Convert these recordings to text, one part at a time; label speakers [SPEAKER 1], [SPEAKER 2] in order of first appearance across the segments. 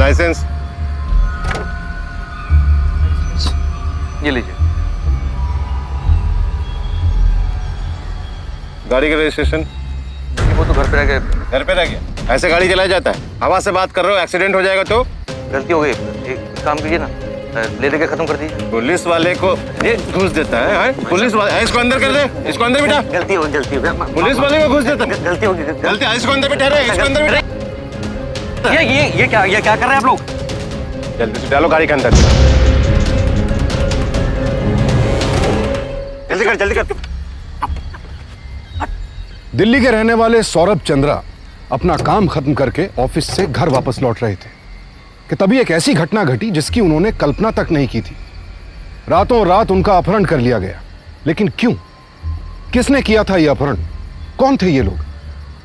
[SPEAKER 1] Licence
[SPEAKER 2] ये लीजिए।
[SPEAKER 1] गाड़ी का रजिस्ट्रेशन
[SPEAKER 2] वो तो घर पे रह गए।
[SPEAKER 1] घर पे रह गया? ऐसे गाड़ी चलाया जाता है? हवा से बात कर रहे हो, एक्सीडेंट हो जाएगा तो?
[SPEAKER 2] गलती हो गई। एक काम कीजिए ना, ले दे के खत्म कर दीजिए।
[SPEAKER 1] पुलिस वाले को ये घूस देता है? पुलिस वाले, इसको अंदर कर दे, इसको अंदर बिठा।
[SPEAKER 2] गलती हो गई।
[SPEAKER 1] पुलिस वाले को घूस देता है?
[SPEAKER 2] गलती हो गई।
[SPEAKER 1] गलती, इसको अंदर बिठा रहे, इसको अंदर बिठा।
[SPEAKER 2] ये क्या कर रहे हैं आप लोग?
[SPEAKER 1] जल्दी से डालो गाड़ी के अंदर। जल्दी कर।
[SPEAKER 3] दिल्ली के रहने वाले सौरभ चंद्रा अपना काम खत्म करके ऑफिस से घर वापस लौट रहे थे कि तभी एक ऐसी घटना घटी जिसकी उन्होंने कल्पना तक नहीं की थी। रातों रात उनका अपहरण कर लिया गया। लेकिन क्यों? किसने किया था यह अपहरण? कौन थे ये लोग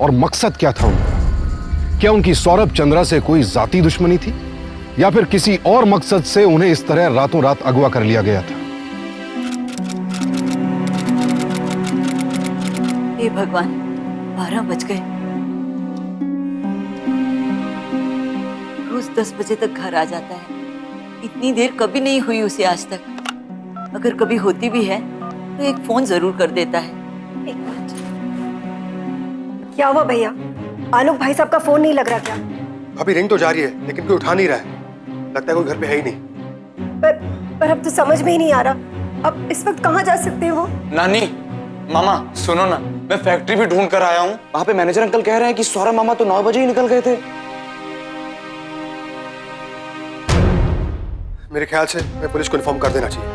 [SPEAKER 3] और मकसद क्या था उनका? क्या उनकी सौरभ चंद्रा से कोई जाती दुश्मनी थी या फिर किसी और मकसद से उन्हें इस तरह रातों रात अगवा कर लिया गया था?
[SPEAKER 4] हे भगवान, 12 बज गए। रोज 10 बजे तक घर आ जाता है। इतनी देर कभी नहीं हुई उसे आज तक। अगर कभी होती भी है तो एक फोन जरूर कर देता है। एक मिनट।
[SPEAKER 5] क्या हुआ भैया? आलोक भाई साहब का फोन नहीं लग रहा क्या?
[SPEAKER 6] भाभी रिंग तो जा रही है लेकिन कोई उठा नहीं रहा है। लगता है कोई घर पे है ही नहीं।
[SPEAKER 5] पर अब तो समझ में ही नहीं आ रहा। अब इस वक्त कहाँ जा सकते हैं वो?
[SPEAKER 7] नानी, मामा सुनो ना, मैं फैक्ट्री भी ढूंढ कर आया हूँ। वहाँ पे मैनेजर अंकल कह रहे हैं कि सौरभ मामा तो 9 बजे ही निकल गए थे।
[SPEAKER 6] मेरे ख्याल से मैं पुलिस को इन्फॉर्म कर देना चाहिए।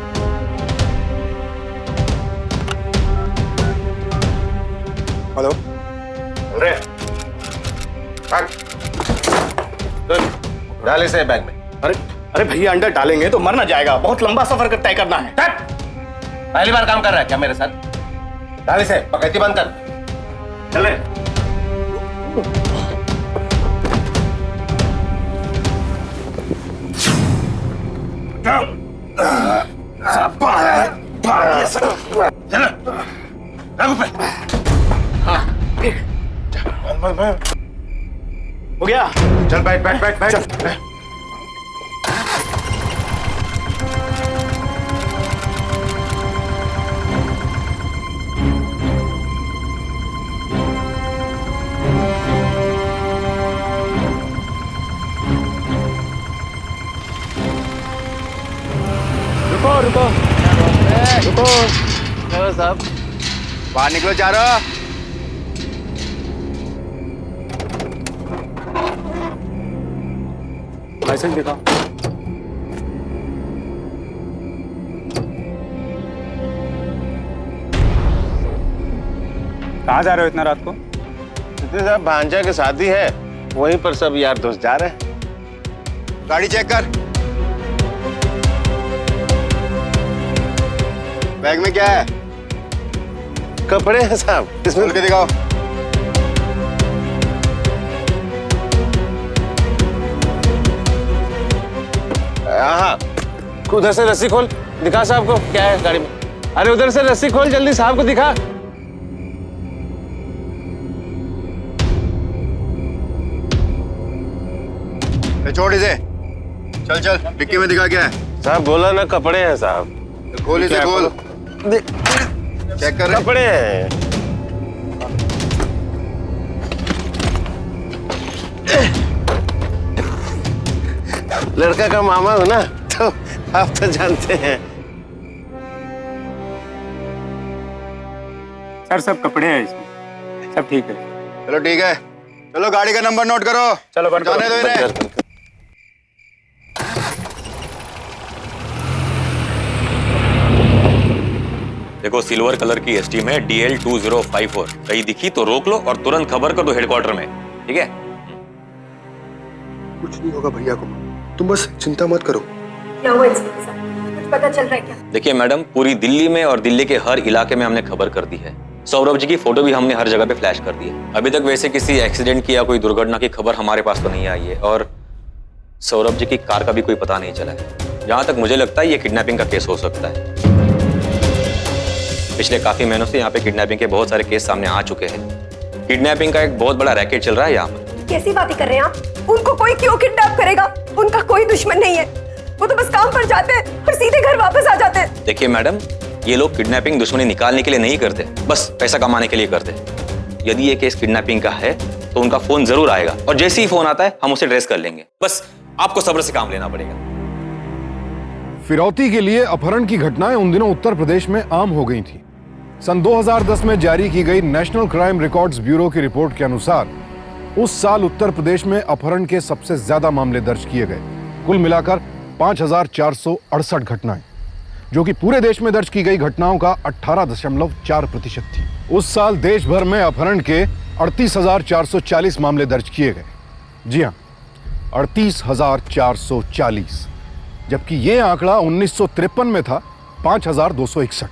[SPEAKER 6] हेलो,
[SPEAKER 1] डाल इसे बैग में।
[SPEAKER 8] अरे भैया, अंदर डालेंगे तो मर ना जाएगा। बहुत लंबा सफर तय करना है।
[SPEAKER 1] पहली बार काम कर रहा है क्या मेरे साथ? डाल इसे, पकड़ती बंद कर। चल रहे।
[SPEAKER 8] हो गया?
[SPEAKER 1] चल बैठ।
[SPEAKER 8] रुको
[SPEAKER 1] साहब,
[SPEAKER 8] बाहर निकलो। जा रहा
[SPEAKER 6] लाइसेंस दिखा।
[SPEAKER 8] कहाँ जा रहे हो इतना रात को?
[SPEAKER 1] साहब, भांजा की शादी है, वहीं पर सब यार दोस्त जा रहे हैं।
[SPEAKER 6] गाड़ी चेक कर। बैग में क्या है?
[SPEAKER 1] कपड़े हैं साहब, इसमें
[SPEAKER 6] खोल के दिखाओ।
[SPEAKER 1] हाँ, उधर से रस्सी खोल, दिखा साहब को क्या है गाड़ी में। अरे उधर से रस्सी खोल, जल्दी साहब को दिखा।
[SPEAKER 6] छोड़ इसे। चल डिक्की में दिखा क्या है?
[SPEAKER 1] साहब बोला ना कपड़े हैं साहब।
[SPEAKER 6] खोल इसे, खोल। चेक कर।
[SPEAKER 1] कपड़े हैं। लड़का का मामा हो ना, तो आप तो जानते हैं।
[SPEAKER 8] सर सब कपड़े हैं इसमें, सब ठीक है।
[SPEAKER 6] चलो ठीक है, चलो गाड़ी का नंबर नोट करो।
[SPEAKER 8] चलो बंद करो।
[SPEAKER 6] जाने दो इन्हें।
[SPEAKER 9] देखो, सिल्वर कलर की एसटीम है DL 2054। कहीं दिखी तो रोक लो और तुरंत खबर कर दो हेडक्वार्टर में, ठीक है?
[SPEAKER 6] कुछ नहीं होगा भैया को, तुम बस चिंता मत करो।
[SPEAKER 5] क्या हुआ इंस्पेक्टर साहब? कुछ पता चल रहा है क्या?
[SPEAKER 9] देखिए मैडम, पूरी दिल्ली में और दिल्ली के हर इलाके में हमने खबर कर दी है। सौरभ जी की फोटो भी हमने हर जगह पे फ्लैश कर दी है। अभी तक वैसे किसी एक्सीडेंट की या कोई दुर्घटना की खबर हमारे पास तो नहीं आई है और सौरभ जी की कार का भी कोई पता नहीं चला है। जहां तक मुझे लगता है ये किडनैपिंग का केस हो सकता है। पिछले काफी महीनों से यहाँ पे किडनैपिंग के बहुत सारे केस सामने आ चुके हैं। किडनैपिंग का एक बहुत बड़ा रैकेट चल रहा है यहाँ पर।
[SPEAKER 5] कैसी बातें कर रहे हैं आप? उनको कोई क्यों किडनैप करेगा? उनका कोई दुश्मन नहीं है। वो तो बस काम पर जाते हैं और सीधे घर वापस आ जाते हैं।
[SPEAKER 9] देखिए मैडम, ये लोग किडनैपिंग दुश्मनी निकालने के लिए नहीं करते, बस पैसा कमाने के लिए करते। यदि ये केस किडनैपिंग का है तो उनका फोन जरूर आएगा और जैसे ही फोन आता है हम उसे ट्रेस कर लेंगे। बस आपको सब्र से काम लेना पड़ेगा।
[SPEAKER 3] फिरौती के लिए अपहरण की घटनाएं उन दिनों उत्तर प्रदेश में आम हो गई थी। सन 2010 में जारी की गई नेशनल क्राइम रिकॉर्ड्स ब्यूरो की रिपोर्ट के अनुसार उस साल उत्तर प्रदेश में अपहरण के सबसे ज्यादा मामले दर्ज किए गए, कुल मिलाकर 5,468 घटनाएं, जो कि पूरे देश में दर्ज की गई घटनाओं का 18.4% थी। उस साल देश भर में अपहरण के 38,440 मामले दर्ज किए गए। जी हां, 38,440, जबकि यह आंकड़ा 1953 में था 5,261।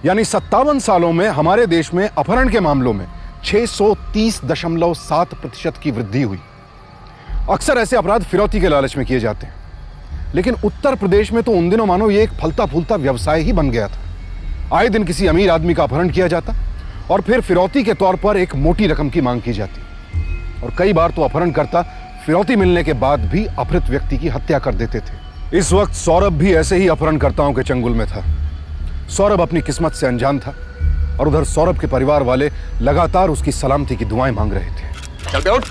[SPEAKER 3] यानी 57 सालों में हमारे देश में अपहरण के मामलों में 630.7% की वृद्धि हुई। अक्सर ऐसे अपराध फिरौती के लालच में किए जाते हैं, लेकिन उत्तर प्रदेश में तो उन दिनों मानो ये एक फलता फूलता व्यवसाय ही बन गया था। आए दिन किसी अमीर आदमी का अपहरण किया जाता और फिर फिरौती के तौर पर एक मोटी रकम की मांग की जाती, और कई बार तो अपहरणकर्ता फिरौती मिलने के बाद भी अपहृत व्यक्ति की हत्या कर देते थे। इस वक्त सौरभ भी ऐसे ही अपहरणकर्ताओं के चंगुल में था। सौरभ अपनी किस्मत से अनजान था और उधर सौरभ के परिवार वाले लगातार उसकी सलामती की दुआएं मांग रहे थे।
[SPEAKER 8] चल बे, उठ।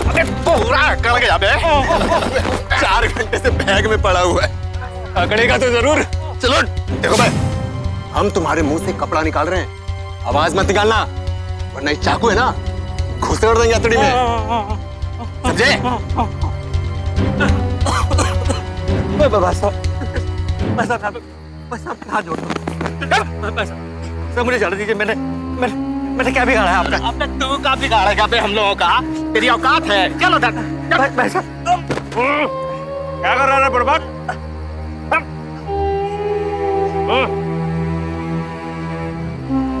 [SPEAKER 8] अबे पूरा अकड़ गया बे। 4 घंटे से बैग में पड़ा हुआ है, अकड़ेगा तो जरूर। चलो देखो भाई, हम तुम्हारे मुंह से कपड़ा निकाल रहे हैं, आवाज मत निकालना, वरना ये चाकू है ना, घुसेड़ देंगे हथौड़ी में, समझे?
[SPEAKER 2] सर मुझे जाने दीजिए, मैंने क्या बिगाड़ा है आपका?
[SPEAKER 8] आपने तू का बिगाड़ा क्या बे हम लोगों का? तेरी औकात है? चलो क्या कर रहा है बर्बाद?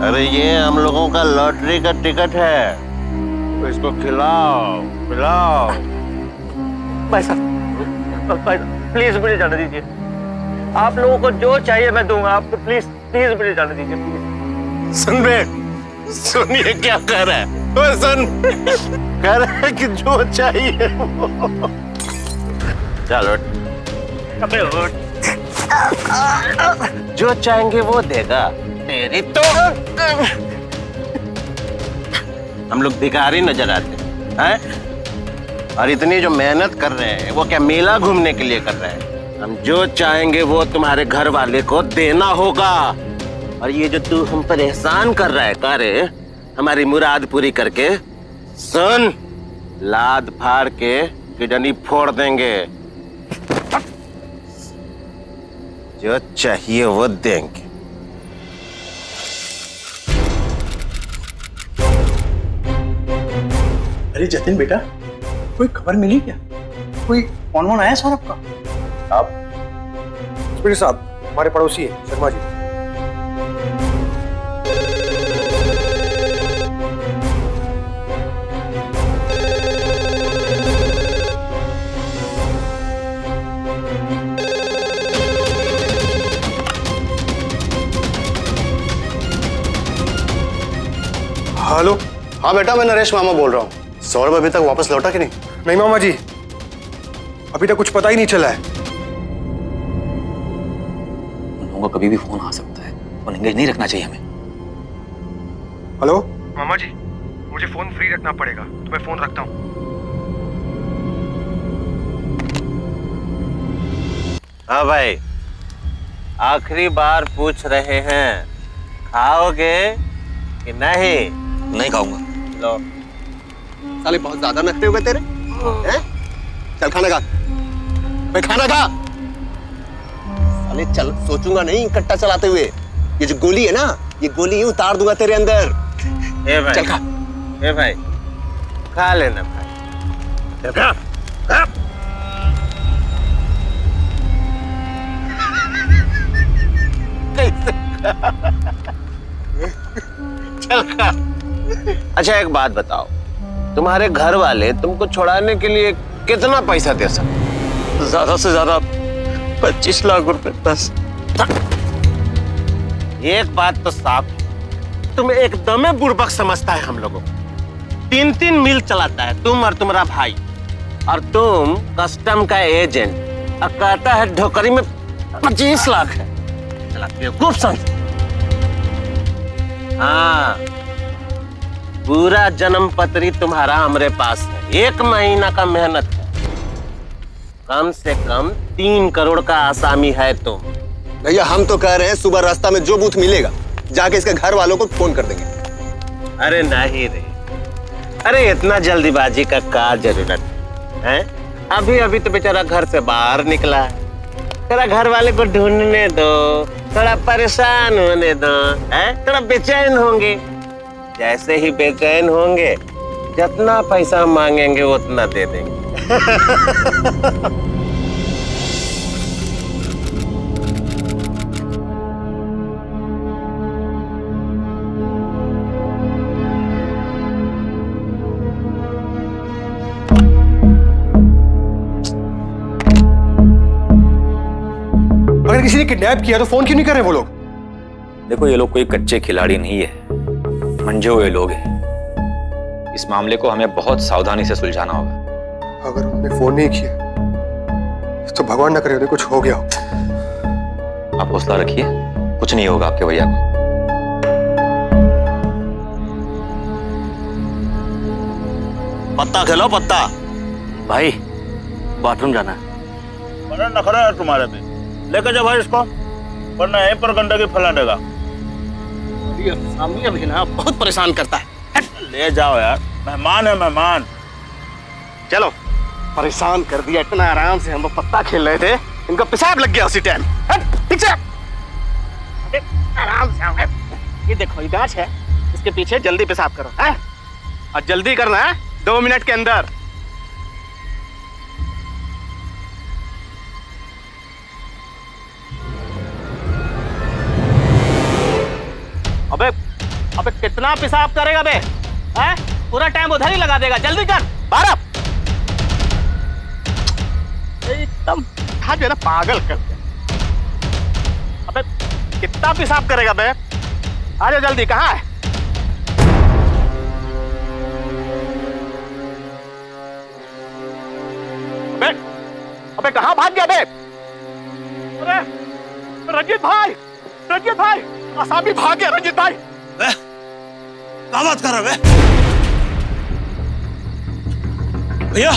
[SPEAKER 10] अरे ये हम लोगों का लॉटरी का टिकट है, तो इसको खिलाओ पिलाओ।
[SPEAKER 2] पैसा प्लीज मुझे जाने दीजिए। आप लोगों को जो चाहिए मैं दूंगा आपको, प्लीज प्लीज मुझे जाने दीजिए प्लीज।
[SPEAKER 10] सुन बे, सुनिए क्या कह रहा है। ओए सुन, कह रहा है कि जो चाहिए वो। चलो
[SPEAKER 2] अबे उठ।
[SPEAKER 10] जो चाहेंगे वो देगा। तेरी तो हम लोग भिखारी नजर आते हैं, और इतनी जो मेहनत कर रहे हैं वो क्या मेला घूमने के लिए कर रहे हैं? हम जो चाहेंगे वो तुम्हारे घर वाले को देना होगा। और ये जो तू हम पर एहसान कर रहा है, करे हमारी मुराद पूरी करके, सुन, लाद फाड़ के किडनी फोड़ देंगे। जो चाहिए वो देंगे।
[SPEAKER 8] अरे जतिन बेटा, कोई खबर मिली क्या? कोई फोन वोन आया सौरभ का?
[SPEAKER 6] आप इंस्पेक्टर साहब, हमारे पड़ोसी है शर्मा जी।
[SPEAKER 8] हेलो। हाँ बेटा, मैं नरेश मामा बोल रहा हूँ। सौरभ अभी तक वापस लौटा कि नहीं?
[SPEAKER 6] नहीं मामा जी, अभी तक कुछ पता ही नहीं चला है।
[SPEAKER 9] उन लोगों का कभी भी फोन आ सकता है, फोन एंगेज नहीं रखना चाहिए हमें।
[SPEAKER 6] हेलो मामा जी, मुझे फोन फ्री रखना पड़ेगा, तो मैं फोन रखता हूँ।
[SPEAKER 10] हाँ भाई, आखिरी बार पूछ रहे हैं, खाओगे कि नहीं?
[SPEAKER 9] नहीं खाऊंगा।
[SPEAKER 10] लो।
[SPEAKER 8] साले बहुत ज्यादा नखरे हो गए तेरे, हैं? चल खाना खा, भाई खाना खा। साले चल, सोचूंगा नहीं कट्टा चलाते हुए। ये जो गोली है ना, ये गोली यूं उतार दूंगा तेरे अंदर।
[SPEAKER 10] ए भाई,
[SPEAKER 8] चल खा।
[SPEAKER 10] ए भाई, खा लेना भाई। चल खा। चल खा। अच्छा एक बात बताओ, तुम्हारे घर वाले तुमको छुड़ाने के लिए कितना पैसा दे सकते?
[SPEAKER 2] ज्यादा से ज्यादा 25 लाख रुपए बस।
[SPEAKER 10] एक बात तो साफ, तुम एकदम बुड़बक समझता है हम लोगों को। 3-3 मिल चलाता है तुम और तुम्हारा भाई, और तुम कस्टम का एजेंट, और कहता है ढोकरी में 25 लाख है। चला बेवकूफ समझ। हाँ, पूरा जन्म पत्री तुम्हारा हमारे पास है। 1 महीना का मेहनत है। कम से कम 3 करोड़ का आसामी है तुम।
[SPEAKER 8] भैया हम तो कह रहे हैं सुबह रास्ता में जो बूथ मिलेगा जाके इसके घर वालों को फोन कर देंगे।
[SPEAKER 10] अरे नहीं रे, अरे इतना जल्दीबाजी का क्या जरूरत है? अभी अभी तो बेचारा घर से बाहर निकला है। तेरा घर वाले को ढूंढने दो, थोड़ा परेशान होने दो, थोड़ा बेचैन होंगे। जैसे ही बेचैन होंगे, जितना पैसा मांगेंगे उतना दे देंगे।
[SPEAKER 6] अगर किसी ने किडनैप किया तो फोन क्यों नहीं कर रहे वो लोग?
[SPEAKER 9] देखो ये लोग कोई कच्चे खिलाड़ी नहीं है, मंजे हुए लोग हैं। इस मामले को हमें बहुत सावधानी से सुलझाना होगा।
[SPEAKER 6] अगर उन्होंने फोन नहीं किया तो भगवान ना करे उन्हें कुछ हो गया हो।
[SPEAKER 9] आप हौसला रखिए, कुछ नहीं होगा आपके भैया को।
[SPEAKER 10] पत्ता खेलो पत्ता।
[SPEAKER 2] भाई बाथरूम जाना है। बड़ा नखरा है तुम्हारे पे। लेकर जा भाई इसको, वरना यहीं पर गंदगी फैला देगा।
[SPEAKER 10] सामने भी ना बहुत परेशान करता है।
[SPEAKER 2] ले जाओ यार, मेहमान है मेहमान।
[SPEAKER 10] चलो, परेशान कर दिया। इतना आराम से हम लोग पत्ता खेल रहे थे, इनका पेशाब लग गया उसी टाइम। ठीक से आराम से आओ। ये देखो ये गाछ है, इसके पीछे जल्दी पेशाब करो है? और जल्दी करना है, 2 मिनट के अंदर। अबे अबे कितना पेशाब करेगा बे? हैं? पूरा टाइम उधर ही लगा देगा। जल्दी कर। 12 एकदम हाथ जो है ना पागल कर दे। अबे कितना पेशाब करेगा बे? आ जा जल्दी। कहाँ है? अबे अबे कहाँ भाग गया बे? अरे रंजीत भाई आसामी भाग गया। रंजीत भाई
[SPEAKER 2] क्या बात कर रहे हो भैया?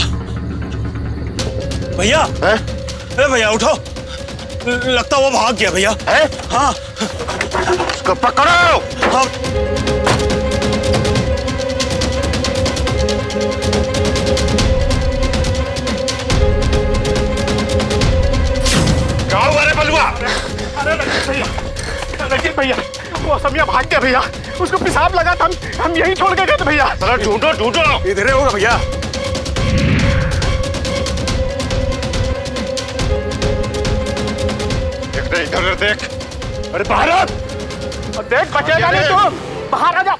[SPEAKER 2] भैया अरे भैया उठो, लगता वो भाग गया भैया। हाँ
[SPEAKER 10] उसको पकड़ो।
[SPEAKER 2] हाँ
[SPEAKER 10] क्या हुआ रे बलुआ?
[SPEAKER 2] अरे रंजीत भैया वो समिया भाग गया भैया। उसको पेशाब लगा था, हम यहीं छोड़ के गए थे भैया।
[SPEAKER 10] ढूंढो।
[SPEAKER 6] इधर ही होगा भैया।
[SPEAKER 10] इधर देख।
[SPEAKER 6] अरे बाहर आ!
[SPEAKER 2] देख बचेगा नहीं तुम, बाहर आ जा।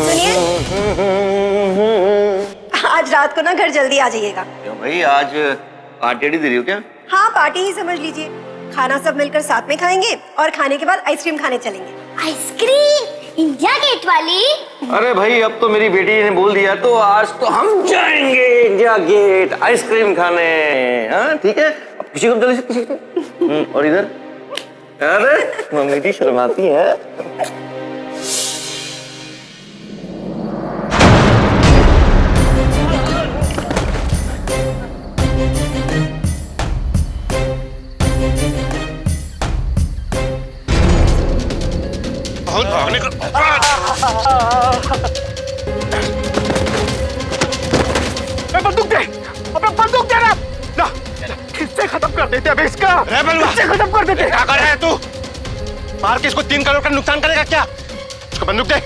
[SPEAKER 5] सुनिए, आज रात को ना घर जल्दी आ जाइएगा।
[SPEAKER 10] क्यों भाई, आज पार्टी दे रही हो क्या?
[SPEAKER 5] हाँ, पार्टी ही समझ लीजिए। खाना सब मिलकर साथ में खाएंगे और खाने के बाद आइसक्रीम खाने चलेंगे।
[SPEAKER 11] आइसक्रीम इंडिया गेट वाली?
[SPEAKER 10] अरे भाई अब तो मेरी बेटी ने बोल दिया तो आज तो हम जाएंगे इंडिया गेट आइसक्रीम खाने। हाँ ठीक है, अब किसी को जल्दी से किसी। और इधर अरे मम्मी जी शर्माती है। भागने का
[SPEAKER 2] बंदूक दे। अबे बंदूक दे ना, किससे खत्म कर देते अब इसका? किससे खत्म कर देते?
[SPEAKER 6] क्या कर रहा है तू? मार के इसको 3 करोड़ का नुकसान करेगा क्या? इसको बंदूक दे,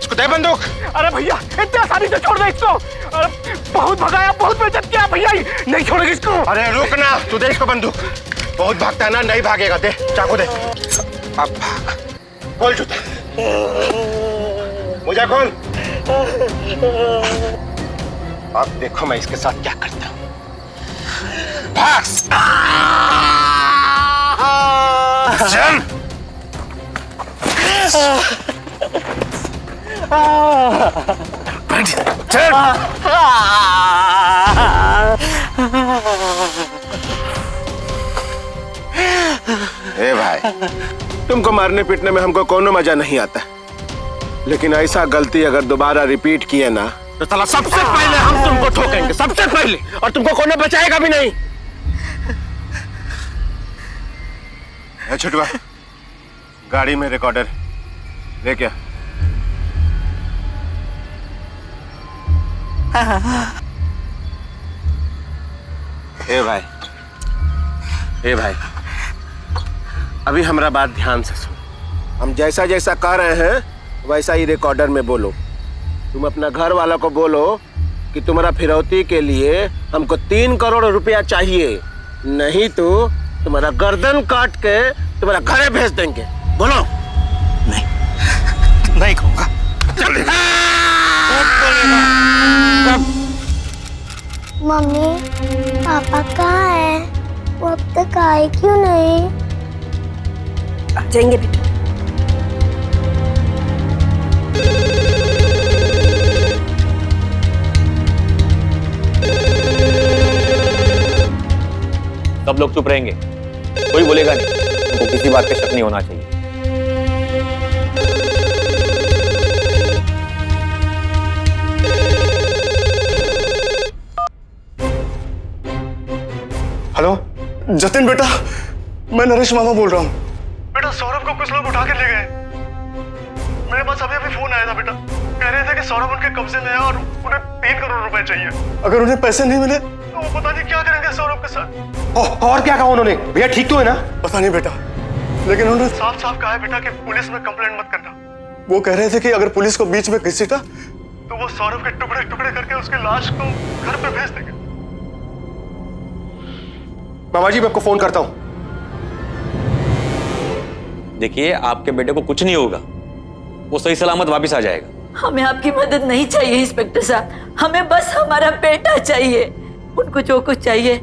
[SPEAKER 6] इसको दे बंदूक।
[SPEAKER 2] अरे भैया इतनी आसानी से छोड़ दे इसको। अरे बहुत भगाया, बहुत बेइज्जत किया भैया, नहीं छोड़ेगी इसको।
[SPEAKER 6] अरे रुक ना, तू दे इसको बंदूक। बहुत भागता है ना, नहीं भागेगा। दे चाकू दे। अब भाग। खोल जूता, मुझे खोल। अब देखो मैं इसके साथ क्या करता हूँ। भाग! चल! चल! ए भाई, तुमको मारने पीटने में हमको कोनो मजा नहीं आता, लेकिन ऐसा गलती अगर दोबारा रिपीट किए ना तो साला सबसे पहले हम तुमको ठोकेंगे, सबसे पहले, और तुमको कोनो बचाएगा भी नहीं। छुटवा, गाड़ी में रिकॉर्डर ले क्या? ए भाई, ए भाई, अभी हमारा बात ध्यान से सुन। हम जैसा जैसा कह रहे हैं वैसा ही रिकॉर्डर में बोलो। तुम अपना घर वाला को बोलो कि तुम्हारा फिरौती के लिए हमको 3 करोड़ रुपया चाहिए, नहीं तो तुम्हारा गर्दन काट के तुम्हारा घरे भेज देंगे। बोलो।
[SPEAKER 10] नहीं कहूंगा।
[SPEAKER 11] मम्मी पापा कहाँ है? वो अब तक आए क्यों नहीं?
[SPEAKER 5] आ जाएंगे बेटा।
[SPEAKER 9] सब लोग चुप रहेंगे, कोई बोलेगा नहीं, उनको किसी बात पे शक नहीं होना चाहिए।
[SPEAKER 7] हेलो जतिन बेटा, मैं नरेश मामा बोल रहा हूँ।
[SPEAKER 12] बेटा सौरभ को कुछ लोग उठा के ले गए। मेरे पास अभी अभी फोन आया था बेटा, कह रहे थे कि सौरभ उनके कब्जे में है और उन्हें 3 करोड़ रुपए चाहिए।
[SPEAKER 7] अगर उन्हें पैसे नहीं मिले
[SPEAKER 12] तो वो पता नहीं क्या करेंगे सौरभ के साथ।
[SPEAKER 6] और क्या कहा उन्होंने? भैया ठीक तो है ना?
[SPEAKER 12] पता नहीं बेटा, लेकिन उन्होंने साफ साफ कहा है बेटा कि पुलिस में कंप्लेंट मत करना। वो कह रहे थे कि अगर पुलिस को बीच में घसीटा तो वो सौरभ के टुकड़े टुकड़े करके उसकी लाश को घर पे भेज देंगे।
[SPEAKER 6] मामा जी मैं आपको फोन करता हूँ।
[SPEAKER 9] देखिए, आपके बेटे को कुछ नहीं होगा, वो सही सलामत वापस आ जाएगा।
[SPEAKER 4] हमें आपकी मदद नहीं चाहिए इंस्पेक्टर साहब, हमें बस हमारा बेटा चाहिए। उनको जो कुछ चाहिए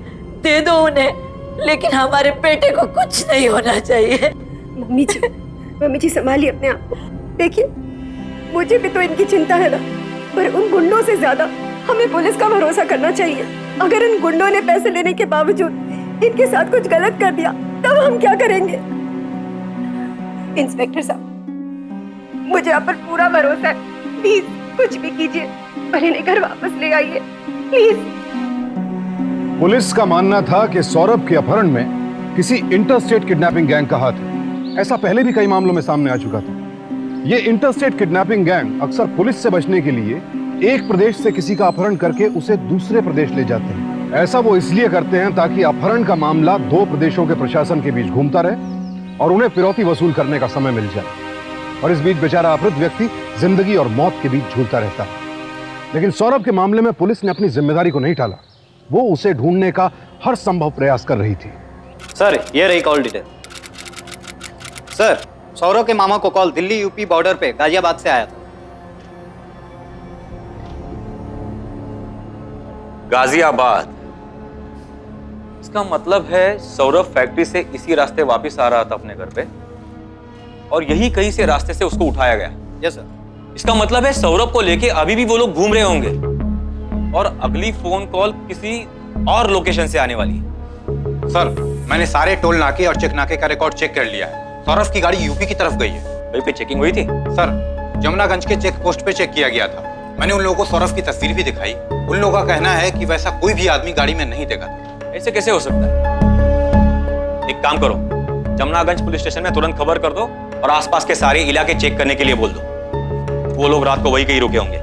[SPEAKER 4] दे दो उन्हें, लेकिन हमारे बेटे को कुछ नहीं होना चाहिए।
[SPEAKER 5] मम्मी जी संभालिए अपने आप को। देखिए मुझे भी तो इनकी चिंता है ना, पर उन गुंडों से ज्यादा हमें पुलिस का भरोसा करना चाहिए। अगर इन गुंडों ने पैसे लेने के बावजूद इनके साथ कुछ गलत कर दिया तब हम क्या करेंगे? इंस्पेक्टर साहब मुझे आप पर पूरा भरोसा है, प्लीज कुछ भी कीजिए पर इन्हें घर वापस ले आइए प्लीज।
[SPEAKER 3] पुलिस का मानना था कि सौरभ के अपहरण में किसी इंटरस्टेट किडनैपिंग गैंग का हाथ है। ऐसा पहले भी कई मामलों में सामने आ चुका था। ये इंटरस्टेट किडनैपिंग गैंग अक्सर पुलिस से बचने के लिए एक प्रदेश से किसी का अपहरण करके उसे दूसरे प्रदेश ले जाते हैं। ऐसा वो इसलिए करते हैं ताकि अपहरण का मामला 2 प्रदेशों के प्रशासन के बीच घूमता रहे और उन्हें फिरौती वसूल करने का समय मिल जाए, और इस बीच बेचारा अपहृत व्यक्ति जिंदगी और मौत के बीच झूलता रहता है। लेकिन सौरभ के मामले में पुलिस ने अपनी जिम्मेदारी को नहीं टाला, वो उसे ढूंढने का हर संभव प्रयास कर रही थी।
[SPEAKER 7] सर ये रही कॉल डिटेल। सर सौरभ के मामा को कॉल दिल्ली यूपी बॉर्डर पे गाजियाबाद से आया था।
[SPEAKER 9] गाजियाबाद, इसका मतलब है सौरभ फैक्ट्री से इसी रास्ते वापस आ रहा था अपने घर पे, और यही कहीं से रास्ते से उसको उठाया गया।
[SPEAKER 7] Yes sir.
[SPEAKER 9] इसका मतलब है सौरभ को लेके अभी भी वो लोग घूम रहे होंगे, और अगली फोन कॉल किसी और लोकेशन से आने वाली है।
[SPEAKER 13] सर मैंने सारे टोल नाके और चेक नाके का रिकॉर्ड चेक कर लिया है। सौरभ की गाड़ी यूपी की तरफ गई है।
[SPEAKER 9] वहीं पे चेकिंग हुई थी?
[SPEAKER 13] सर जमुनागंज के चेक पोस्ट पे चेक किया गया था। मैंने उन लोगों को सौरभ की तस्वीर भी दिखाई। उन लोगों का कहना है कि वैसा कोई भी आदमी गाड़ी में नहीं देखा था।
[SPEAKER 9] ऐसे कैसे हो सकता है? एक काम करो, जमुनागंज पुलिस स्टेशन में तुरंत खबर कर दो और आसपास के सारे इलाके चेक करने के लिए बोल दो। वो लोग रात को वही कहीं रुके होंगे।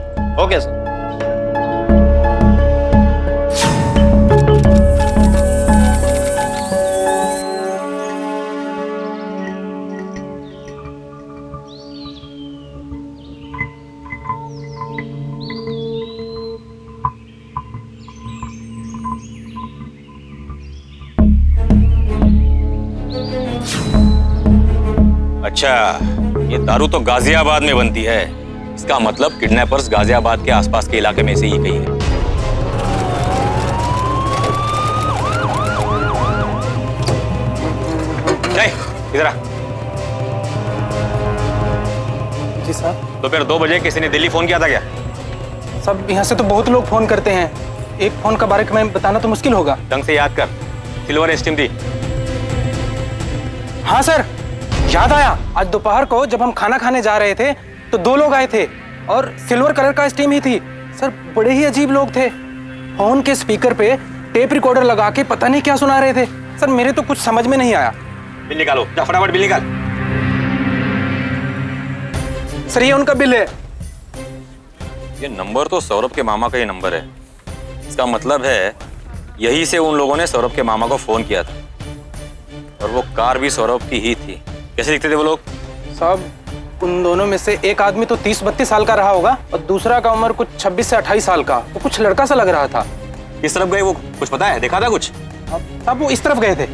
[SPEAKER 7] Okay sir.
[SPEAKER 9] अच्छा, ये दारू तो गाजियाबाद में बनती है। इसका मतलब किडनैपर्स गाजियाबाद के आसपास के इलाके में से ही कहीं है। इधर आ।
[SPEAKER 14] जी साहब।
[SPEAKER 9] दोपहर 2 बजे किसी ने दिल्ली फोन किया था क्या?
[SPEAKER 14] सब यहाँ से तो बहुत लोग फोन करते हैं, एक फोन का बारे में बताना तो मुश्किल होगा।
[SPEAKER 9] ढंग से याद कर। सिल्वर स्टीम थी।
[SPEAKER 14] हाँ सर, याद आया। आज दोपहर को जब हम खाना खाने जा रहे थे तो 2 लोग आए थे और सिल्वर कलर का स्टीम ही थी। सर बड़े ही अजीब लोग थे। फोन के स्पीकर पे टेप रिकॉर्डर लगा के पता नहीं क्या सुना रहे थे। सर मेरे तो कुछ समझ में नहीं आया।
[SPEAKER 9] बिल निकालो, जा फटाफट बिल निकाल।
[SPEAKER 14] सर ये उनका बिल है।
[SPEAKER 9] ये नंबर तो सौरभ के मामा का ही नंबर है। इसका मतलब है यही से उन लोगों ने सौरभ के मामा को फोन किया था और वो कार भी सौरभ की ही थी। कैसे दिखते थे वो लोग?
[SPEAKER 14] साहब उन दोनों में से एक आदमी तो 30-32 साल का रहा होगा और दूसरा का उम्र कुछ 26 से 28 साल का। वो कुछ लड़का सा लग रहा था।
[SPEAKER 9] किस तरफ गए वो कुछ पता है? देखा था कुछ?
[SPEAKER 14] अब वो इस तरफ गए थे।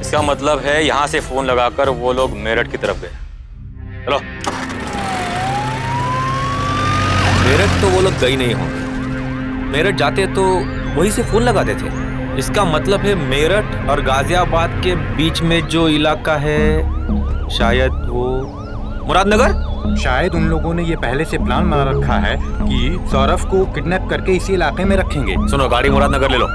[SPEAKER 9] इसका मतलब है यहाँ से फोन लगाकर वो लोग मेरठ की तरफ गए। चलो।
[SPEAKER 15] मेरठ तो वो लोग गए नहीं होंगे। मेरठ जाते तो वहीं से फोन लगाते थे। इसका मतलब है मेरठ और गाजियाबाद के बीच में जो इलाका है शायद वो मुरादनगर।
[SPEAKER 13] शायद उन लोगों ने ये पहले से प्लान बना रखा है कि सौरभ को किडनैप करके इसी इलाके में रखेंगे।
[SPEAKER 9] सुनो, गाड़ी मुरादनगर ले लो।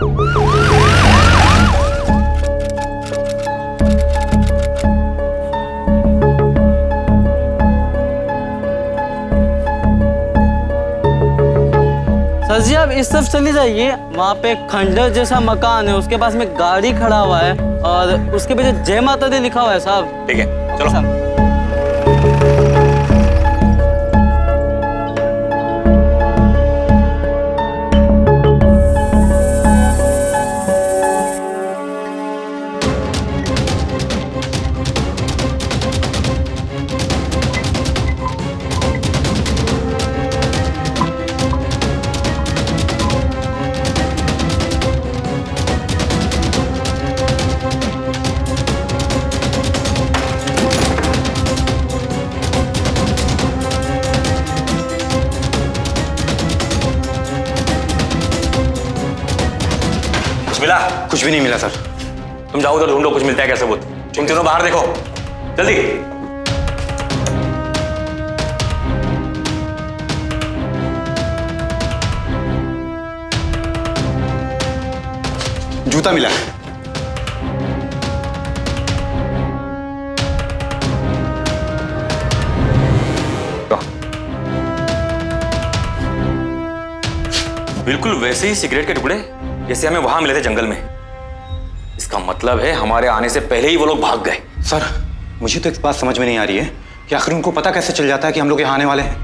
[SPEAKER 2] सर जी आप इस तरफ चली जाइए, वहाँ पे खंडर जैसा मकान है, उसके पास में गाड़ी खड़ा हुआ है और उसके पीछे जय माता दी लिखा हुआ है साहब।
[SPEAKER 9] ठीक है चलो साहब। मिला?
[SPEAKER 13] कुछ भी नहीं मिला सर।
[SPEAKER 9] तुम जाओ उधर ढूंढो, कुछ मिलता है क्या सबूत। तुम तीनों बाहर देखो जल्दी।
[SPEAKER 13] जूता मिला।
[SPEAKER 9] बिल्कुल वैसे ही सिगरेट के टुकड़े जैसे हमें वहां मिले थे जंगल में। इसका मतलब है हमारे आने से पहले ही वो लोग भाग गए।
[SPEAKER 13] सर मुझे तो एक बात समझ में नहीं आ रही है कि आखिर उनको पता कैसे चल जाता है कि हम लोग यहाँ आने वाले हैं।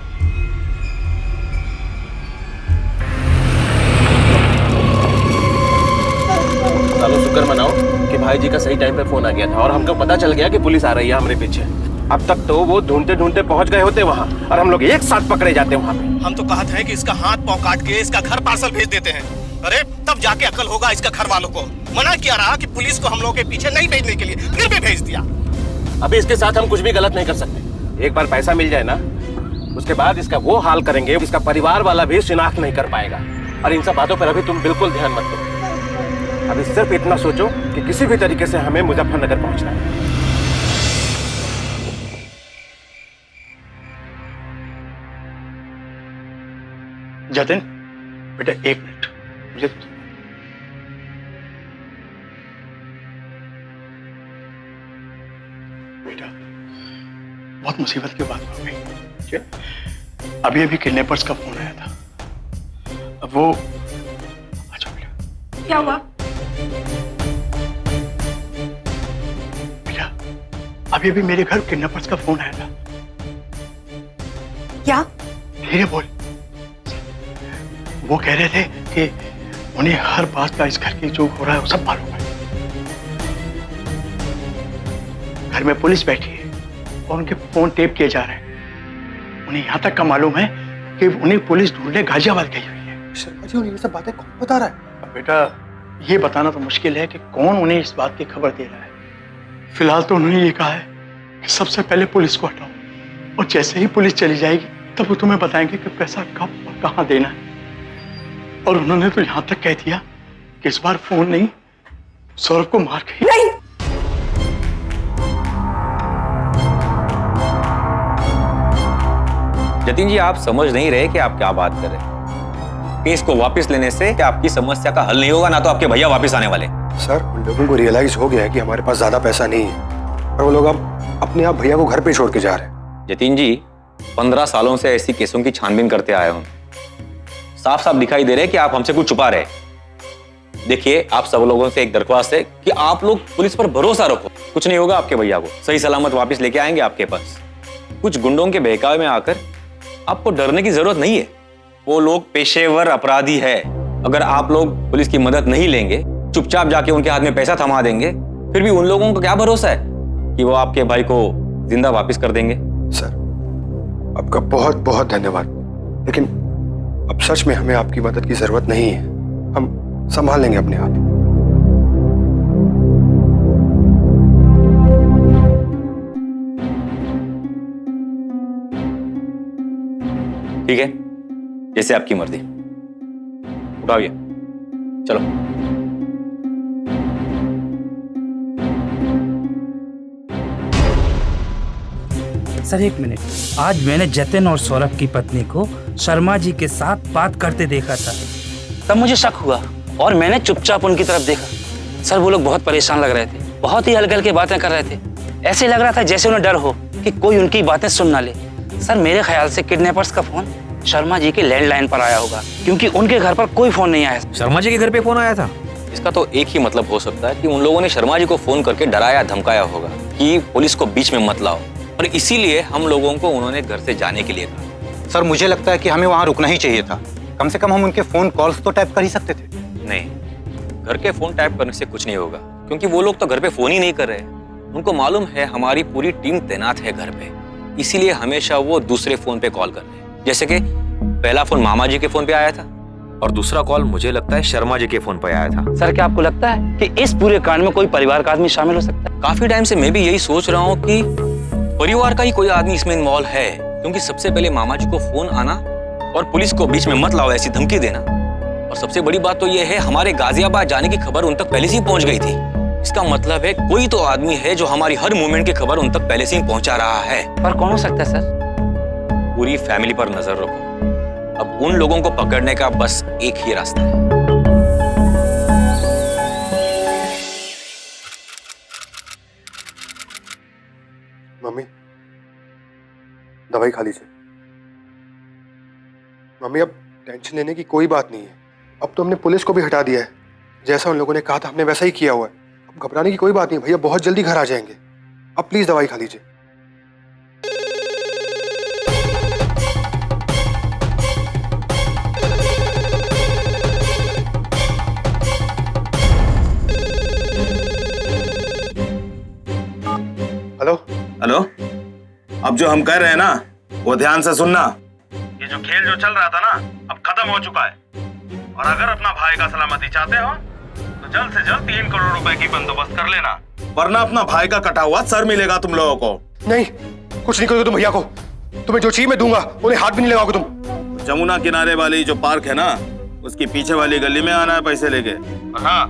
[SPEAKER 6] चलो शुक्र मनाओ कि भाई जी का सही टाइम पे फोन आ गया था और हमको पता चल गया कि पुलिस आ रही है हमारे पीछे। अब तक तो वो ढूंढते ढूंढते पहुंच गए होते वहाँ और हम लोग एक साथ पकड़े जाते वहाँ पे।
[SPEAKER 8] हम तो कहते हैं कि इसका हाथ पांव काट के इसका घर पार्सल भेज देते हैं। अरे तब जाके अकल होगा इसका घर वालों को। मना किया रहा कि पुलिस को हम लोगों के पीछे नहीं भेजने के लिए, फिर भी भेज दिया।
[SPEAKER 6] अभी इसके साथ हम कुछ भी गलत नहीं कर सकते। एक बार पैसा मिल जाए ना, उसके बाद इसका वो हाल करेंगे इसका परिवार वाला भी शिनाख्त नहीं कर पाएगा। और इन सब बातों पर अभी तुम बिल्कुल ध्यान मत दो। अभी सिर्फ इतना सोचो कि किसी भी तरीके से हमें मुजफ्फरनगर पहुंचना है।
[SPEAKER 12] जतिन बेटा 1 मिनट मुझे बेटा बहुत मुसीबत की बात हो गई। अभी अभी किडनैपर्स का फोन आया था। अब वो अच्छा बेटा
[SPEAKER 5] क्या हुआ?
[SPEAKER 12] बेटा अभी अभी मेरे घर किडनैपर्स का फोन आया था।
[SPEAKER 5] क्या?
[SPEAKER 12] धीरे बोल। वो कह रहे थे कि उन्हें हर बात का इस घर की जो हो रहा है वो सब मालूम है। घर में पुलिस बैठी है और उनके फोन टेप किए जा रहे हैं। उन्हें यहाँ तक का मालूम है कि उन्हें पुलिस ढूंढने गाजियाबाद गई हुई है। शर्मा जी उन्हें ये सब बातें कौन बता रहा है? अब बेटा ये बताना तो मुश्किल है कि कौन उन्हें इस बात की खबर दे रहा है। फिलहाल तो उन्होंने ये कहा है कि सबसे पहले पुलिस को हटाओ और जैसे ही पुलिस चली जाएगी तब वो तुम्हें बताएंगे कि पैसा कब और कहाँ देना है। और उन्होंने तो यहां तक कह दिया कि इस बार फोन नहीं, सौरभ को मार के
[SPEAKER 5] नहीं,
[SPEAKER 9] जतिन जी, आप समझ नहीं रहे कि आप क्या बात कर रहे हैं। केस को वापस लेने से आपकी समस्या का हल नहीं होगा, ना तो आपके भैया वापस आने वाले।
[SPEAKER 3] सर, उन लोगों को रियलाइज हो गया है कि हमारे पास ज्यादा पैसा नहीं है और वो लोग अब अपने आप भैया को घर पे छोड़ के जा रहे हैं।
[SPEAKER 9] जतिन जी, 15 सालों से ऐसी केसों की छानबीन करते आए हूं। साफ साफ दिखाई दे रहे हैं कि आप हमसे कुछ छुपा रहे हैं। देखिए, आप सब लोगों से एक दरख्वास्त है कि आप लोग पुलिस पर भरोसा रखो। कुछ नहीं होगा, आपके भैया को सही सलामत वापस लेके आएंगे आपके पास। कुछ गुंडों के बहकावे में आकर आपको डरने की जरूरत नहीं है। वो लोग पेशेवर अपराधी है। अगर आप लोग पुलिस की मदद नहीं लेंगे, चुपचाप जाके उनके हाथ में पैसा थमा देंगे, फिर भी उन लोगों को क्या भरोसा है कि वो आपके भाई को जिंदा वापस कर देंगे।
[SPEAKER 3] सर, आपका बहुत बहुत धन्यवाद, लेकिन अब सच में हमें आपकी मदद की जरूरत नहीं है। हम संभाल लेंगे अपने आप।
[SPEAKER 9] ठीक है, जैसे आपकी मर्जी। उठाइए, चलो।
[SPEAKER 16] सर एक मिनट, आज मैंने जतिन और सौरभ की पत्नी को शर्मा जी के साथ बात करते देखा था। तब मुझे शक हुआ और मैंने चुपचाप उनकी तरफ देखा। सर वो लोग बहुत परेशान लग रहे थे, बहुत ही हल्के हल्के बातें कर रहे थे। ऐसे लग रहा था जैसे उन्हें डर हो कि कोई उनकी बातें सुन ना ले। सर मेरे ख्याल से किडनैपर्स का फोन शर्मा जी के लैंडलाइन पर आया होगा, क्योंकि उनके घर पर कोई फोन नहीं आया।
[SPEAKER 9] शर्मा जी के घर पे फोन आया था? इसका तो एक ही मतलब हो सकता है कि उन लोगों ने शर्मा जी को फोन करके डराया धमकाया होगा कि पुलिस को बीच में मत लाओ, और इसीलिए हम लोगों को उन्होंने घर से जाने के लिए कहा।
[SPEAKER 13] सर मुझे लगता है कि हमें वहां रुकना ही चाहिए था। कम से कम हम उनके फोन कॉल्स तो टैप कर ही सकते थे।
[SPEAKER 9] नहीं, घर के फोन टैप करने से कुछ नहीं होगा, क्योंकि वो लोग तो घर पे फोन ही नहीं कर रहे। उनको मालूम है हमारी पूरी टीम तैनात है घर पे, इसीलिए हमेशा वो दूसरे फोन पे कॉल कर रहे हैं। जैसे कि पहला फोन मामा जी के फोन पे आया था
[SPEAKER 15] और दूसरा कॉल मुझे लगता है शर्मा जी के फोन पे आया था।
[SPEAKER 16] सर क्या आपको लगता है कि इस पूरे कांड में कोई परिवार का आदमी शामिल हो सकता है?
[SPEAKER 9] काफी टाइम से मैं भी यही सोच रहा हूँ कि परिवार का ही कोई आदमी इसमें इन्वॉल्व है, क्योंकि सबसे पहले मामा जी को फोन आना और पुलिस को बीच में मत लाओ ऐसी धमकी देना, और सबसे बड़ी बात तो ये है हमारे गाजियाबाद जाने की खबर उन तक पहले से ही पहुंच गई थी। इसका मतलब है कोई तो आदमी है जो हमारी हर मूवमेंट की खबर उन तक पहले से ही पहुंचा रहा है।
[SPEAKER 16] पर कौन हो सकता है सर?
[SPEAKER 9] पूरी फैमिली पर नजर रखो। अब उन लोगों को पकड़ने का बस एक ही रास्ता है।
[SPEAKER 3] मम्मी, दवाई खा लीजिए। मम्मी, अब टेंशन लेने की कोई बात नहीं है। अब तो हमने पुलिस को भी हटा दिया है। जैसा उन लोगों ने कहा था हमने वैसा ही किया हुआ है। अब घबराने की कोई बात नहीं, भैया बहुत जल्दी घर आ जाएंगे। अब प्लीज दवाई खा लीजिए। हेलो
[SPEAKER 8] हेलो, अब जो हम कह रहे हैं ना वो ध्यान से सुनना। ये जो खेल जो चल रहा था ना अब खत्म हो चुका है, और अगर अपना भाई का सलामती चाहते हो तो जल्द से जल्द 3 करोड़ रुपए की बंदोबस्त कर लेना, वरना अपना भाई का कटा हुआ सर मिलेगा तुम लोगों को।
[SPEAKER 3] नहीं, कुछ नहीं करोगे तुम भैया को। तुम्हें जो चाहिए मैं दूंगा, उन्हें हाथ भी नहीं लगाओगे तुम।
[SPEAKER 8] जमुना किनारे वाली जो पार्क है ना उसकी पीछे वाली गली में आना है पैसे लेके। हाँ,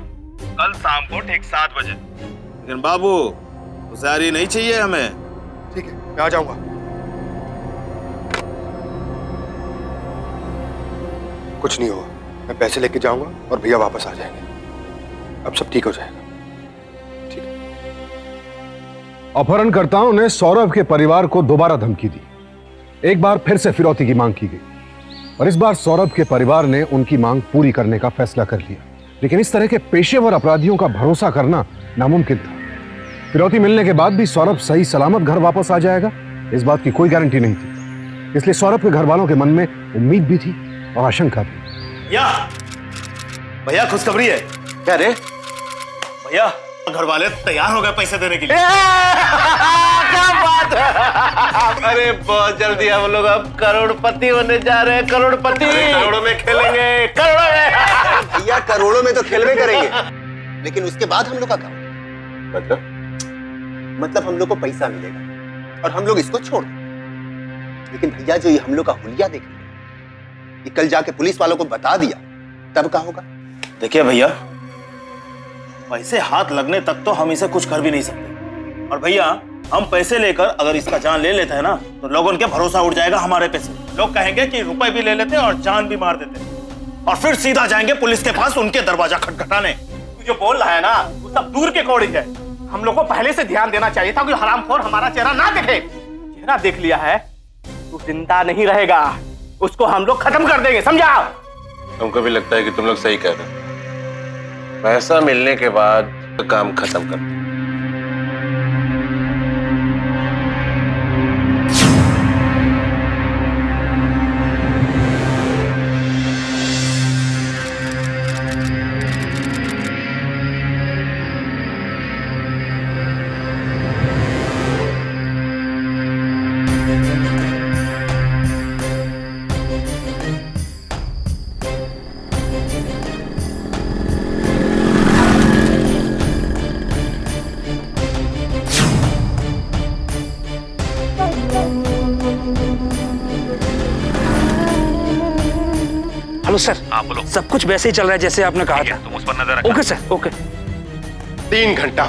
[SPEAKER 8] कल शाम को ठीक 7 बजे। लेकिन बाबू होशियारी नहीं चाहिए हमें।
[SPEAKER 3] ठीक है, मैं आ जाऊंगा। कुछ नहीं होगा, मैं पैसे लेके जाऊंगा और भैया वापस आ जाएंगे। अब सब ठीक हो जाएगा। ठीक है। अपहरणकर्ताओं ने सौरभ के परिवार को दोबारा धमकी दी। एक बार फिर से फिरौती की मांग की गई और इस बार सौरभ के परिवार ने उनकी मांग पूरी करने का फैसला कर लिया। लेकिन इस तरह के पेशेवर अपराधियों का भरोसा करना नामुमकिन था। फिरौती मिलने के बाद भी सौरभ सही सलामत घर वापस आ जाएगा, इस बात की कोई गारंटी नहीं थी। इसलिए सौरभ के घर वालों के मन में उम्मीद भी थी और आशंका भी।
[SPEAKER 8] भैया खुशखबरी है।
[SPEAKER 10] क्या रे?
[SPEAKER 8] भैया घर वाले तैयार हो गए पैसे देने के लिए।
[SPEAKER 10] क्या बात है? अरे बहुत जल्दी हम लोग अब करोड़पति होने जा रहे हैं। करोड़पति।
[SPEAKER 8] करोड़ों में खेलेंगे।
[SPEAKER 10] करोड़ों में।
[SPEAKER 7] भैया करोड़ों में तो खेल में करेंगे, लेकिन उसके बाद हम लोग का काम मतलब हम लोग को पैसा मिलेगा और हम लोग इसको छोड़ देंगे। लेकिन भैया जो ये हम लोग का हुलिया देखेंगे, ये कल जाके पुलिस वालों को बता दिया तब क्या होगा?
[SPEAKER 8] देखिए भैया, पैसे हाथ लगने तक तो हम इसे कुछ कर भी नहीं सकते, और भैया हम पैसे लेकर अगर इसका जान ले लेते हैं ना तो लोगों के भरोसा उठ जाएगा हमारे पे से।
[SPEAKER 2] लोग कहेंगे कि रुपए भी ले लेते और जान भी मार देते और फिर सीधा जाएंगे पुलिस के पास उनके दरवाजा खटखटाने। तू जो बोल रहा है ना वो सब दूर के कौड़ी है। हम लोग को पहले से ध्यान देना चाहिए था कि हरामखोर हमारा चेहरा ना देखे। चेहरा देख लिया है तू जिंदा नहीं रहेगा, उसको हम लोग खत्म कर देंगे, समझा?
[SPEAKER 6] हमको भी लगता है कि तुम लोग सही कह रहे हो। पैसा मिलने के बाद काम खत्म कर।
[SPEAKER 16] Hello sir. हाँ बोलो। सब कुछ वैसे ही चल रहा है जैसे आपने कहा था।
[SPEAKER 15] तुम उस पर नजर रखना।
[SPEAKER 16] Okay sir, okay.
[SPEAKER 6] 3 घंटा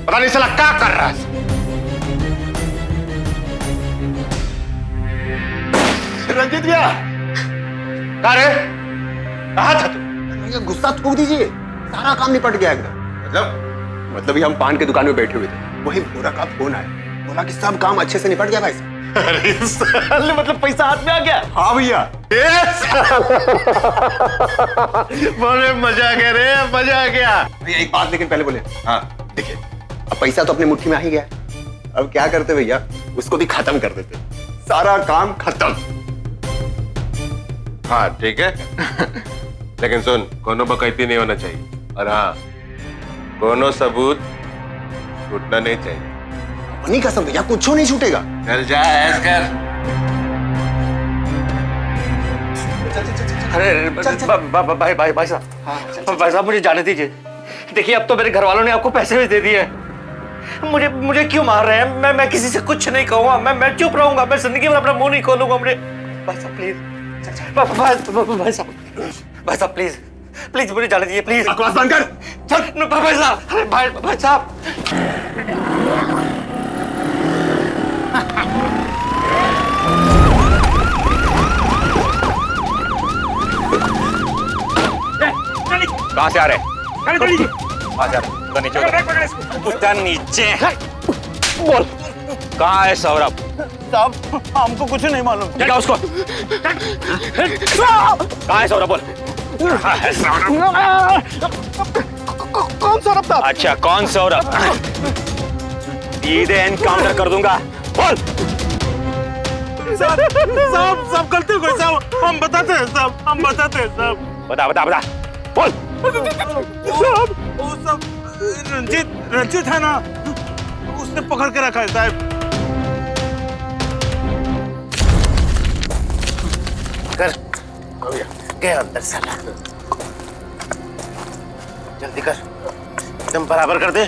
[SPEAKER 6] पता नहीं साला क्या कर रहा है।
[SPEAKER 7] रंजीत भैया,
[SPEAKER 6] कहाँ रे? कहाँ था तू?
[SPEAKER 7] गुस्सा थूक दीजिए, सारा काम निपट गया एकदम। मतलब हम पान की दुकान में बैठे हुए थे, वही भोरा का फोन आया, बोला कि सब काम अच्छे से निपट गया भाई साहब।
[SPEAKER 2] अरे साले, मतलब पैसा हाथ में आ गया?
[SPEAKER 7] हाँ भैया।
[SPEAKER 6] बोले मजा आ गया रे, मजा आ गया।
[SPEAKER 7] भैया एक बात लेकिन पहले बोले। हाँ देखिए, अब पैसा तो अपने मुट्ठी में आ ही गया, अब क्या करते भैया, उसको भी खत्म कर देते, सारा काम खत्म।
[SPEAKER 6] हाँ ठीक है। लेकिन सुन, कोनो बकैती नहीं होना चाहिए, और हाँ कोनो सबूत छूटना नहीं चाहिए।
[SPEAKER 7] नहीं कसम भैया, कुछ नहीं छूटेगा।
[SPEAKER 6] चल जा ऐस कर।
[SPEAKER 2] अरे भाई साहब मुझे जाने दीजिए। देखिए अब तो मेरे घर वालों ने आपको पैसे भी दे दिए। मुझे क्यों मार रहे हैं? मैं किसी से कुछ नहीं कहूंगा, मैं चुप रहूंगा, मैं जिंदगी में अपना मुंह नहीं खोलूंगा। मुझे भाई साहब प्लीज, भाई साहब प्लीज प्लीज मुझे जाने दीजिए प्लीज।
[SPEAKER 7] बकवास बंद कर,
[SPEAKER 2] चल भाई साहब। अरे भाई साहब
[SPEAKER 15] कहाँ से आ रहे? कहाँ से आ रहे? उधर नीचे, उधर नीचे। बोल कहाँ है सौरभ?
[SPEAKER 2] साहब हमको कुछ नहीं मालूम।
[SPEAKER 15] क्या उसको? कहाँ है सौरभ? बोल कहाँ है सौरभ?
[SPEAKER 2] कौन सौरभ साहब?
[SPEAKER 15] अच्छा कौन सौरभ? सीधे एनकाउंटर कर दूंगा। बोल
[SPEAKER 2] साहब गलती हो गई साहब, हम बताते हैं साहब, हम बताते हैं साहब।
[SPEAKER 15] बता बोल।
[SPEAKER 2] साहब वो सब रंजीत है ना, उसने पकड़ के रखा है साहब।
[SPEAKER 10] कर गया अंदर साला, जल्दी कर, एकदम बराबर कर दे,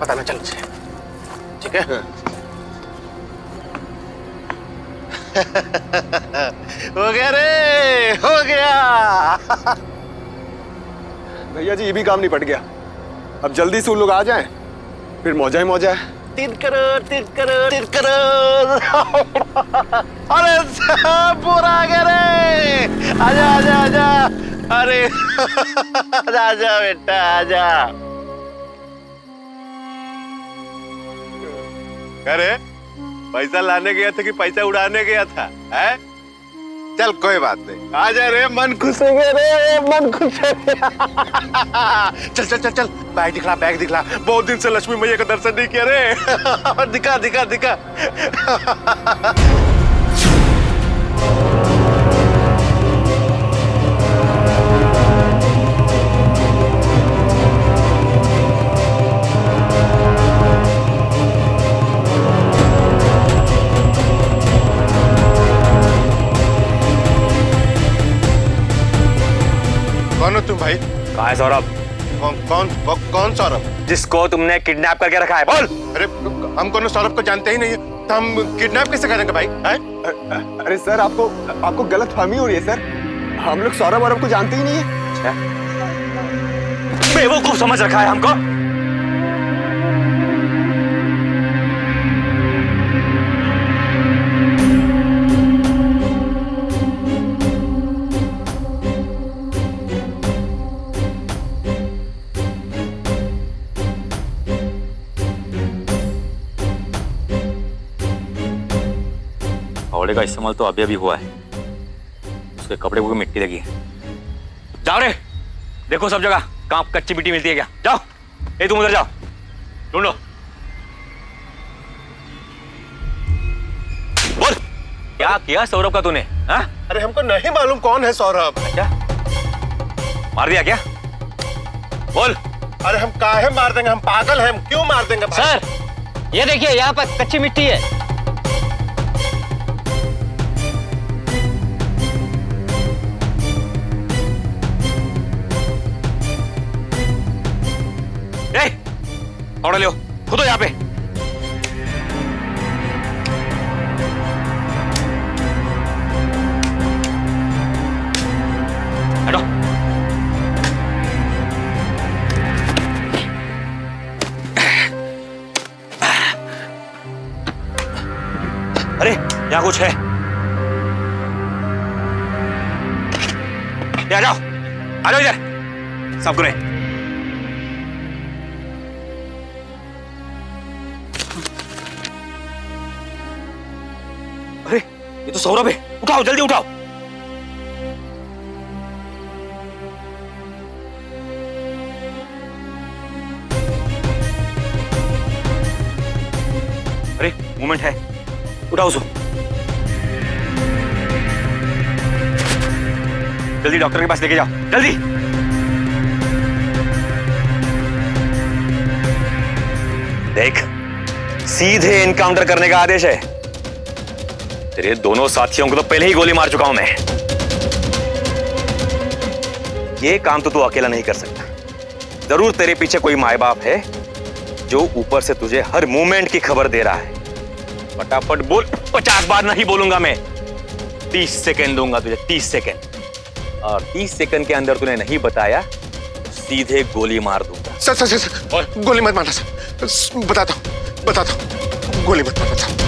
[SPEAKER 10] पता ना चल जाए। ठीक है? हो गया रे, हो गया।
[SPEAKER 7] भैया जी ये भी काम निपट गया, अब जल्दी से उन लोग आ जाएं, फिर मौजा ही मौजा है।
[SPEAKER 10] 3 करोड़ 3 करोड़ 3 करोड़। अरे साहब पूरा आ गया रे, आजा आजा आजा। अरे आजा बेटा आजा।
[SPEAKER 6] अरे पैसा लाने गया था कि पैसा उड़ाने गया था? है? चल कोई बात नहीं, आ जा रे, मन खुश हो गया रे, मन खुश हो गया।
[SPEAKER 10] चल चल चल चल, बैग दिखला, बैग दिखला। बहुत दिन से लक्ष्मी मैया का दर्शन नहीं किया रे। दिखा दिखा दिखा।
[SPEAKER 6] कौन हो तुम भाई?
[SPEAKER 15] कहाँ है सौरभ?
[SPEAKER 6] कौन सौरभ?
[SPEAKER 15] जिसको तुमने किडनैप करके रखा है, बोल।
[SPEAKER 6] अरे हम कौन सौरभ को जानते ही नहीं है, तो हम किडनैप कैसे करेंगे भाई?
[SPEAKER 7] अरे सर आपको गलत फहमी हो रही है सर, हम लोग सौरभ वौरभ को जानते ही नहीं है।
[SPEAKER 15] बेवकूफ समझ रखा है हमको।
[SPEAKER 9] फावड़े का इस्तेमाल तो अभी अभी हुआ है, उसके कपड़े को मिट्टी लगी है। जाओ रे, देखो सब जगह कहाँ कच्ची मिट्टी मिलती है क्या। जाओ, ए तुम उधर जाओ, ढूंढो। बोल, क्या किया सौरभ का तूने? हाँ?
[SPEAKER 6] अरे हमको नहीं मालूम कौन है सौरभ।
[SPEAKER 9] क्या मार दिया क्या? बोल।
[SPEAKER 6] अरे हम काहे मार देंगे, हम पागल हैं, हम क्यों मार देंगे भाई?
[SPEAKER 2] सर ये देखिए यहाँ पर कच्ची मिट्टी है।
[SPEAKER 9] फावड़ा लो, खुदो यहाँ पे। हटो। अरे यहाँ कुछ है, आ जाओ, आ जाओ इधर, सब करें। अरे ये तो सौरभ है, उठाओ जल्दी उठाओ। अरे मूवमेंट है, उठाओ उसको जल्दी, डॉक्टर के पास लेके जाओ जल्दी। देख, सीधे एनकाउंटर करने का आदेश है। तेरे दोनों साथियों को तो पहले ही गोली मार चुका हूं मैं। ये काम तो तू अकेला नहीं कर सकता, जरूर तेरे पीछे कोई माए बाप है जो ऊपर से तुझे हर मूवमेंट की खबर दे रहा है। फटाफट बोल, 50 बार नहीं बोलूंगा मैं, 30 सेकेंड दूंगा तुझे, 30 सेकेंड, और 30 सेकेंड के अंदर तूने नहीं बताया सीधे गोली मार दूंगा।
[SPEAKER 6] सर सर सर, और गोली मत मारना सर, बताता हूँ, गोली मत मारना सर।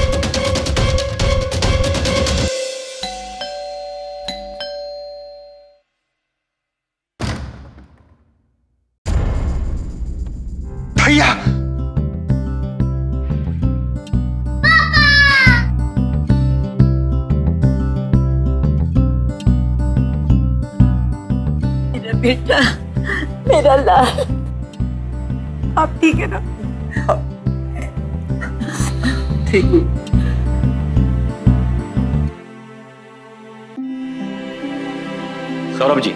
[SPEAKER 6] भैया
[SPEAKER 4] मेरा बेटा, मेरा लाल,
[SPEAKER 5] आप ठीक है ना?
[SPEAKER 4] ठीक।
[SPEAKER 9] सौरभ जी,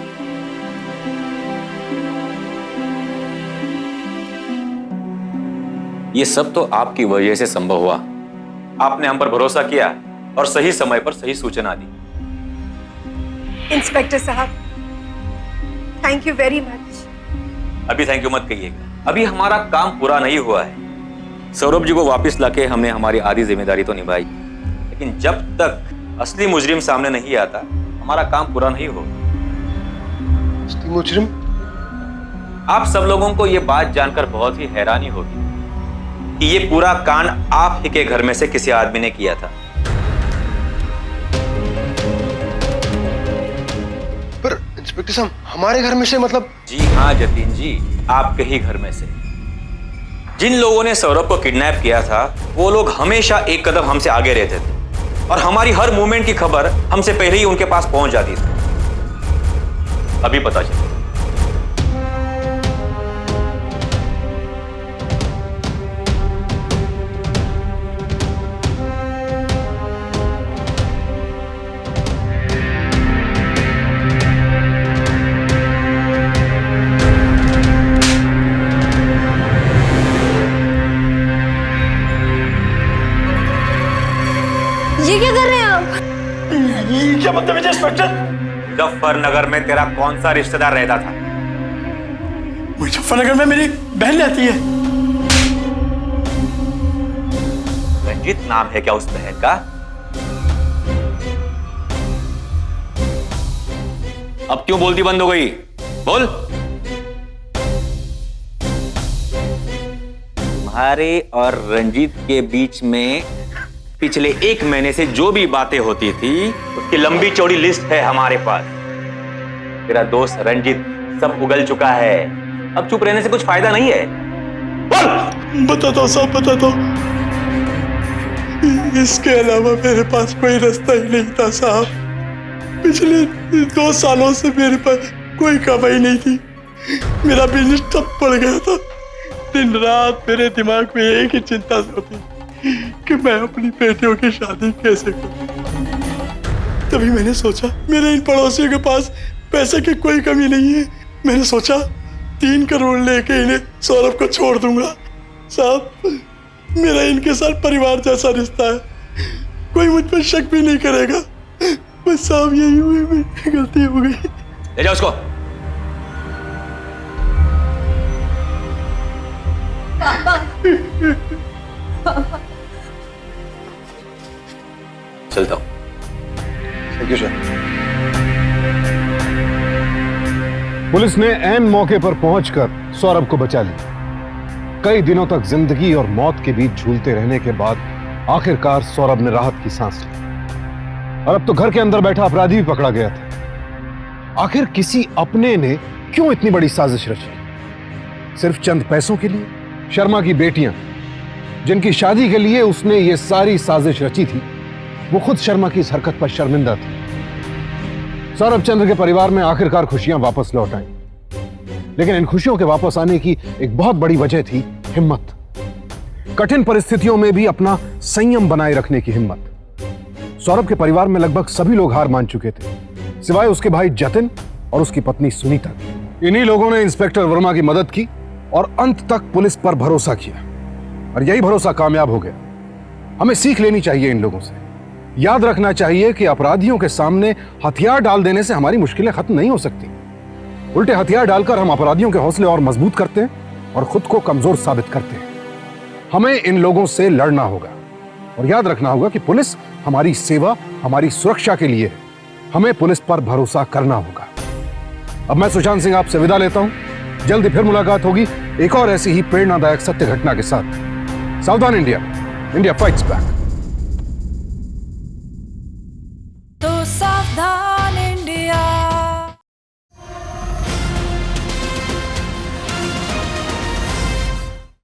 [SPEAKER 9] ये सब तो आपकी वजह से संभव हुआ। आपने हम पर भरोसा किया और सही समय पर सही सूचना दी।
[SPEAKER 5] इंस्पेक्टर साहब, थैंक यू वेरी मच।
[SPEAKER 9] अभी थैंक यू मत कहिएगा, अभी हमारा काम पूरा नहीं हुआ है। सौरभ जी को वापस लाके हमने हमारी आधी जिम्मेदारी तो निभाई, लेकिन जब तक असली मुजरिम सामने नहीं आता हमारा काम पूरा नहीं होगा।
[SPEAKER 6] असली मुजरिम?
[SPEAKER 9] आप सब लोगों को यह बात जानकर बहुत ही हैरानी होगी कि ये पूरा कांड आप ही के घर में से किसी आदमी ने किया था।
[SPEAKER 6] पर इंस्पेक्टर साहब, हमारे घर में से मतलब?
[SPEAKER 9] जी हाँ जतीन जी, आपके ही घर में से। जिन लोगों ने सौरभ को किडनैप किया था वो लोग हमेशा एक कदम हमसे आगे रहते थे और हमारी हर मूवमेंट की खबर हमसे पहले ही उनके पास पहुंच जाती थी। अभी पता चला।
[SPEAKER 11] ये क्या कर रहे हैं आप?
[SPEAKER 12] क्या मतलब है इंस्पेक्टर?
[SPEAKER 9] मुजफ्फरनगर में तेरा कौन सा रिश्तेदार रहता था?
[SPEAKER 12] मुजफ्फरनगर में मेरी बहन रहती है।
[SPEAKER 9] रंजीत नाम है क्या उस बहन का? अब क्यों बोलती बंद हो गई? बोल। तुम्हारे और रंजीत के बीच में पिछले 1 महीने से जो भी बातें होती थी उसकी लंबी चौड़ी लिस्ट है हमारे पास। तेरा दोस्त रंजीत सब उगल चुका है, अब चुप रहने से कुछ फायदा नहीं है। बोल।
[SPEAKER 12] बता दो सब, बता दो। इसके अलावा मेरे पास कोई रास्ता ही नहीं था साहब। पिछले 2 सालों से मेरे पास कोई कमाई नहीं थी। मेरा बिजनेस ठप पड़ गया था। दिन रात मेरे दिमाग में एक ही चिंता होती कि मैं अपनी बेटियों की शादी कैसे करूं। तभी मैंने सोचा मेरे इन पड़ोसियों के पास पैसे की कोई कमी नहीं है। मैंने सोचा 3 करोड़ लेके इन्हें सौरभ को छोड़ दूंगा। साहब, मेरा इनके साथ परिवार जैसा रिश्ता है, कोई मुझ पर शक भी नहीं करेगा। बस साहब यही हुई, मेरी गलती हो गई।
[SPEAKER 9] ले जाओ उसको। चलता हूं।
[SPEAKER 3] Thank you sir. पुलिस ने ऐन मौके पर पहुंचकर सौरभ को बचा लिया। कई दिनों तक जिंदगी और मौत के बीच झूलते रहने के बाद आखिरकार सौरभ ने राहत की सांस ली और अब तो घर के अंदर बैठा अपराधी भी पकड़ा गया था। आखिर किसी अपने ने क्यों इतनी बड़ी साजिश रची? सिर्फ चंद पैसों के लिए? शर्मा की बेटियां, जिनकी शादी के लिए उसने ये सारी साजिश रची थी, वो खुद शर्मा की इस हरकत पर शर्मिंदा थी। सौरभ चंद्र के परिवार में आखिरकार खुशियां वापस लौट आईं। लेकिन इन खुशियों के वापस आने की एक बहुत बड़ी वजह थी हिम्मत। कठिन परिस्थितियों में भी अपना संयम बनाए रखने की हिम्मत। सौरभ के परिवार में लगभग सभी लोग हार मान चुके थे, सिवाय उसके भाई जतिन और उसकी पत्नी सुनीता की। इन्हीं लोगों ने इंस्पेक्टर वर्मा की मदद की और अंत तक पुलिस पर भरोसा किया और यही भरोसा कामयाब हो गया। हमें सीख लेनी चाहिए इन लोगों से। याद रखना चाहिए कि अपराधियों के सामने हथियार डाल देने से हमारी मुश्किलें खत्म नहीं हो सकती। उल्टे हथियार डालकर हम अपराधियों के हौसले और मजबूत करते हैं और खुद को कमजोर साबित करते हैं। हमें इन लोगों से लड़ना होगा और याद रखना होगा कि पुलिस हमारी सेवा, हमारी सुरक्षा के लिए है। हमें पुलिस पर भरोसा करना होगा। अब मैं सुशांत सिंह आपसे विदा लेता हूं। जल्दी फिर मुलाकात होगी एक और ऐसी ही प्रेरणादायक सत्य घटना के साथ। सावधान इंडिया, इंडिया फाइट्स बैक।